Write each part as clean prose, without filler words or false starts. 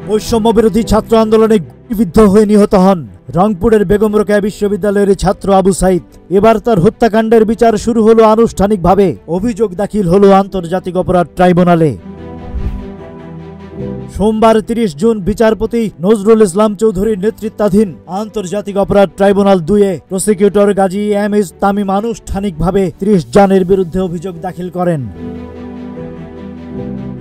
বৈষম্য বিরোধী ছাত্র আন্দোলনে গুলিবিদ্ধ হয়ে নিহত হন রংপুরের বেগম রোকেয়া বিশ্ববিদ্যালয়ের ছাত্র আবু সাইদ। এবার তার হত্যাকাণ্ডের বিচার শুরু হলো আনুষ্ঠানিকভাবে। অভিযোগ দাখিল হলো আন্তর্জাতিক অপরাধ ট্রাইব্যুনালে। সোমবার ৩০ জুন বিচারপতি নজরুল ইসলাম চৌধুরীর নেতৃত্বাধীন আন্তর্জাতিক অপরাধ ট্রাইব্যুনাল ২-এ প্রসিকিউটর গাজী এম.এস তামিম আনুষ্ঠানিকভাবে ৩০ জনের বিরুদ্ধে অভিযোগ দাখিল করেন।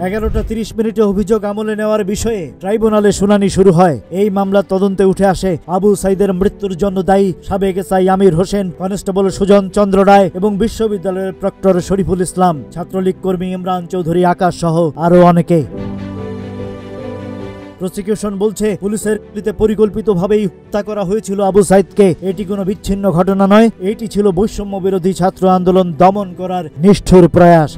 ১১টা ৩০ মিনিটে অভিযোগ আমলে নেওয়ার বিষয়ে ট্রাইব্যুনালে শুনানি শুরু হয়। এই মামলার তদন্তে উঠে আসে আবু সাইদের মৃত্যুর জন্য দায়ী সাবেক এসআই আমির হোসেন, কনস্টেবল সুজন চন্দ্র রায় এবং বিশ্ববিদ্যালয়ের প্রক্টর শরীফুল ইসলাম, ছাত্রলীগ কর্মী ইমরান চৌধুরী আকাশ সহ আরও অনেকে। প্রসিকিউশন বলছে, পুলিশের গুলিতে পরিকল্পিতভাবেই হত্যা করা হয়েছিল আবু সাইদকে। এটি কোনো বিচ্ছিন্ন ঘটনা নয়, এটি ছিল বৈষম্য বিরোধী ছাত্র আন্দোলন দমন করার নিষ্ঠুর প্রয়াস।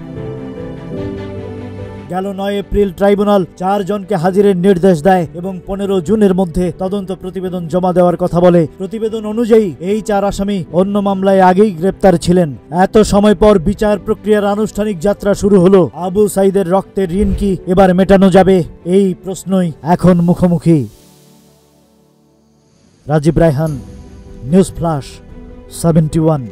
গেল ৯ এপ্রিল ট্রাইব্যুনাল ৪ জনকে হাজিরের নির্দেশ দেয় এবং ১৫ জুনের মধ্যে তদন্ত প্রতিবেদন জমা দেওয়ার কথা বলে। প্রতিবেদন অনুযায়ী এই ৪ আসামি অন্য মামলায় আগেই গ্রেপ্তার ছিলেন। এত সময় পর বিচার প্রক্রিয়ার আনুষ্ঠানিক যাত্রা শুরু হলো। আবু সাইদের রক্তের ঋণ কি এবার মেটানো যাবে? এই প্রশ্নই এখন মুখোমুখি। Rajib Raihan, news flash, 71।